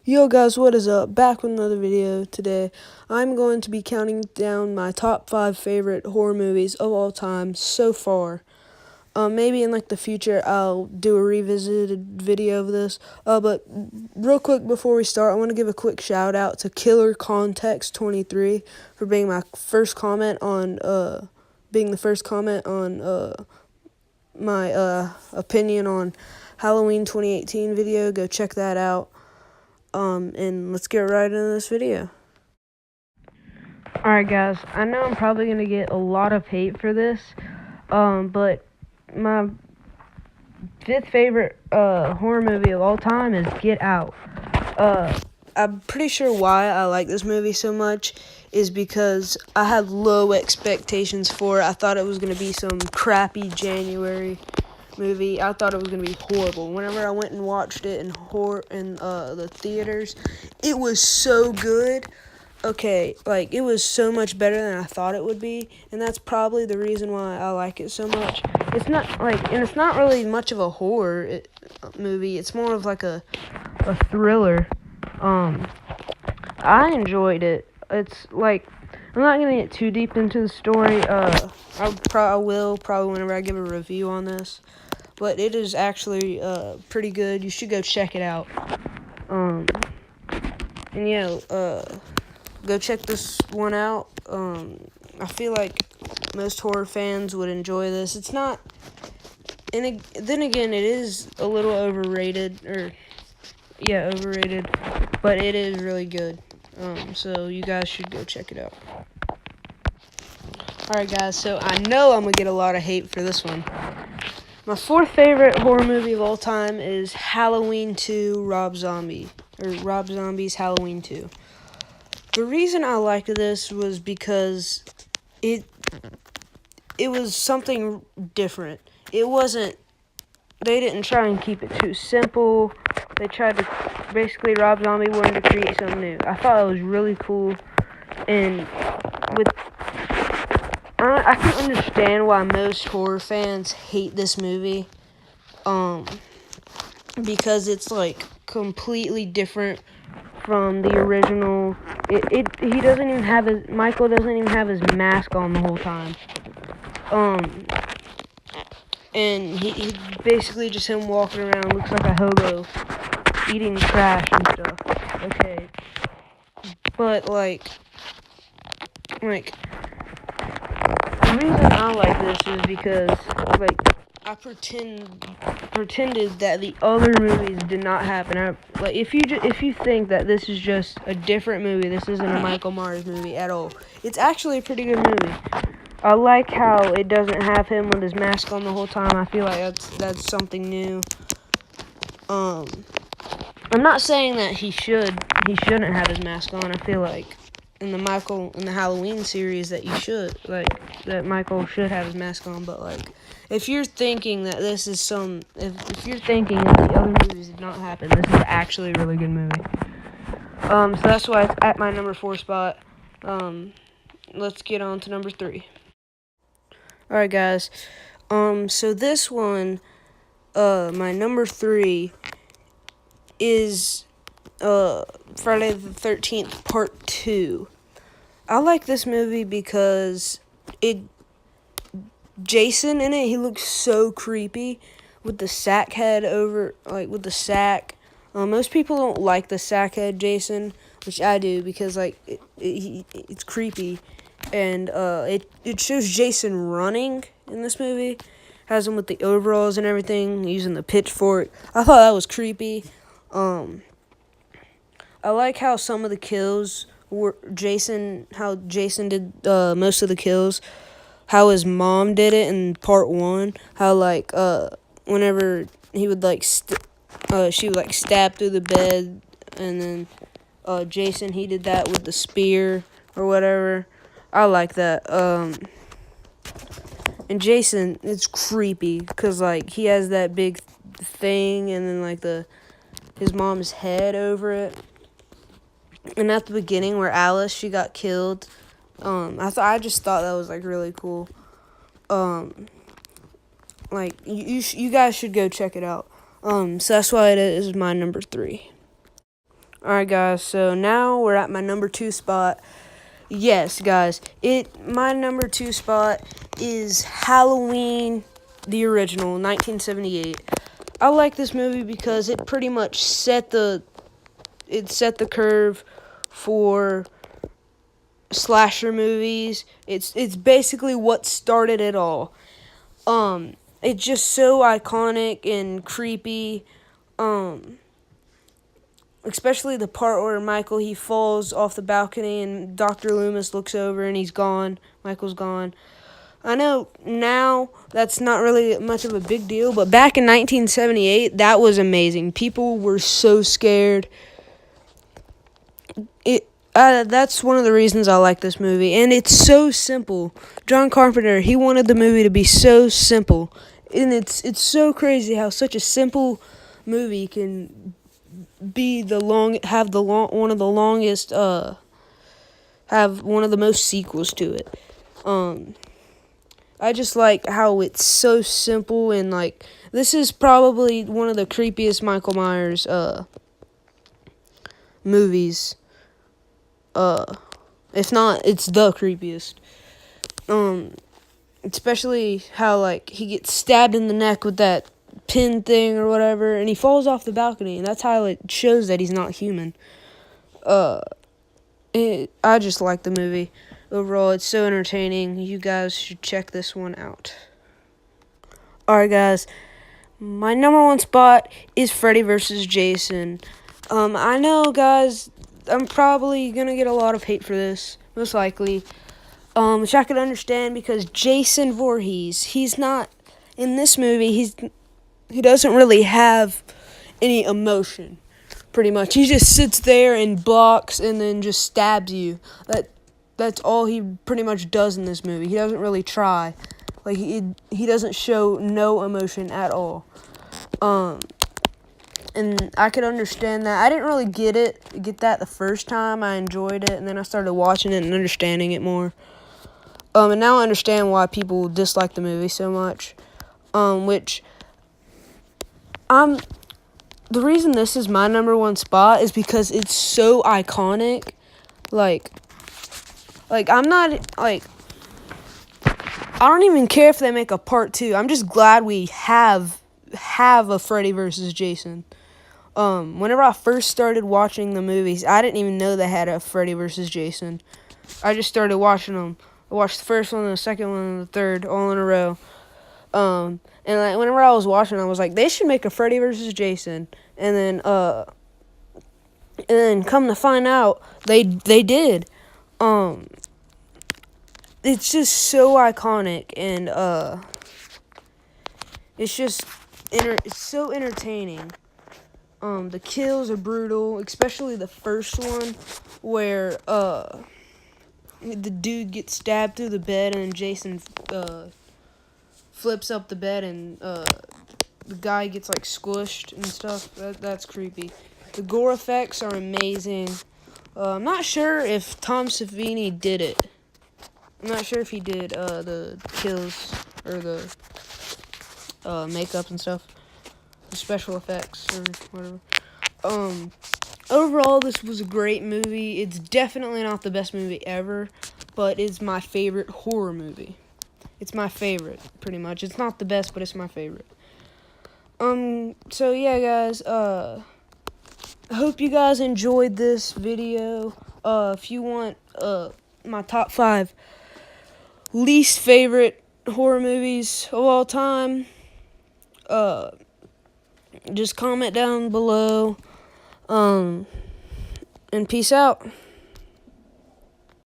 Yo guys, what is up? Back with another video today. I'm going to be counting down my top 5 favorite horror movies of all time so far. Maybe in the future I'll do a revisited video of this. But real quick before we start, I want to give a quick shout out to Killer Context 23 for being my first comment on my opinion on Halloween 2018 video. Go check that out. And let's get right into this video. Alright guys, I know I'm probably going to get a lot of hate for this, but my 5th favorite horror movie of all time is Get Out. I'm pretty sure why I like this movie so much is because I had low expectations for it. I thought it was going to be some crappy January movie. I thought it was going to be horrible. Whenever I went and watched it in the theaters, it was so good. Okay, it was so much better than I thought it would be, and that's probably the reason why I like it so much. It's not really much of a horror movie. It's more of a thriller. I enjoyed it. It's I'm not gonna get too deep into the story. I will probably whenever I give a review on this, but it is actually pretty good. You should go check it out. And go check this one out. I feel like most horror fans would enjoy this. It's not, and then again, it is a little overrated, overrated, but it is really good. So you guys should go check it out. Alright guys, so I know I'm gonna get a lot of hate for this one. My 4th favorite horror movie of all time is Halloween 2, Rob Zombie's Halloween 2. The reason I liked this was because it was something different. They didn't try and keep it too simple. They tried to, basically Rob Zombie wanted to create something new. I thought it was really cool, and I can understand why most horror fans hate this movie, because it's completely different from the original. Michael doesn't even have his mask on the whole time. And he basically just him walking around looks like a hobo eating trash and stuff. Okay. But the reason I like this is because I pretended that the other movies did not happen. If you think that this is just a different movie, this isn't a Michael Myers movie at all. It's actually a pretty good movie. I like how it doesn't have him with his mask on the whole time. I feel like that's something new. I'm not saying that he shouldn't have his mask on. I feel like in the Halloween series that that Michael should have his mask on, but if you're thinking that this is if you're thinking that the other movies did not happen, this is actually a really good movie. So that's why it's at my number 4 spot. Let's get on to number 3. Alright guys, so this one, my number 3 is Friday the 13th Part 2. I like this movie because Jason in it, he looks so creepy with the sack head with the sack. Most people don't like the sack head Jason, which I do because it's creepy. And it shows Jason running in this movie. Has him with the overalls and everything, using the pitchfork. I thought that was creepy. I like how some of the kills were how Jason did most of the kills. How his mom did it in part 1. How whenever he would she would stab through the bed, and then Jason, he did that with the spear or whatever. I like that. And Jason, it's creepy because he has that big thing, and then his mom's head over it. And at the beginning where Alice, she got killed, I just thought that was really cool. You guys should go check it out. So that's why it is my number 3. Alright, guys, so now we're at my number 2 spot. Yes, guys, my number 2 spot is Halloween, the original, 1978. I like this movie because it pretty much set the curve for slasher movies. It's basically what started it all. It's just so iconic and creepy. Especially the part where Michael, he falls off the balcony and Dr. Loomis looks over and he's gone. Michael's gone. I know now that's not really much of a big deal, but back in 1978, that was amazing. People were so scared. That's one of the reasons I like this movie, and it's so simple. John Carpenter, he wanted the movie to be so simple, and it's so crazy how such a simple movie can be one of the longest, have one of the most sequels to it. I just like how it's so simple, and like this is probably one of the creepiest Michael Myers movies. If not, it's the creepiest. Especially how like he gets stabbed in the neck with that pin thing or whatever, and he falls off the balcony, and that's how it shows that he's not human. I just like the movie overall. It's so entertaining. You guys should check this one out. Alright, guys, my number 1 spot is Freddy vs. Jason. I know, guys, I'm probably gonna get a lot of hate for this, most likely. Which I could understand, because Jason Voorhees, he's not in this movie. He doesn't really have any emotion. Pretty much, he just sits there and blocks and then just stabs you. That's all he pretty much does in this movie. He doesn't really try. Like he doesn't show no emotion at all. And I could understand that. I didn't really get that the first time. I enjoyed it, and then I started watching it and understanding it more. And now I understand why people dislike the movie so much. The reason this is my number 1 spot is because it's so iconic. Like I'm not, like, I don't even care if they make a part 2. I'm just glad we have a Freddy vs. Jason. Whenever I first started watching the movies, I didn't even know they had a Freddy vs. Jason. I just started watching them. I watched the first one, the second one, and the third, all in a row. And like whenever I was watching, I was like, they should make a Freddy vs. Jason. And then come to find out, they did. It's just so iconic, and it's so entertaining. The kills are brutal, especially the first one where the dude gets stabbed through the bed and Jason flips up the bed and the guy gets like squished and stuff. That's creepy. The gore effects are amazing. I'm not sure if Tom Savini did it. I'm not sure if he did the kills or the makeup and stuff, the special effects or whatever. Overall, this was a great movie. It's definitely not the best movie ever, but it's my favorite horror movie. It's my favorite, pretty much. It's not the best, but it's my favorite. So yeah, guys, I hope you guys enjoyed this video. If you want my top 5 least favorite horror movies of all time, just comment down below. And peace out.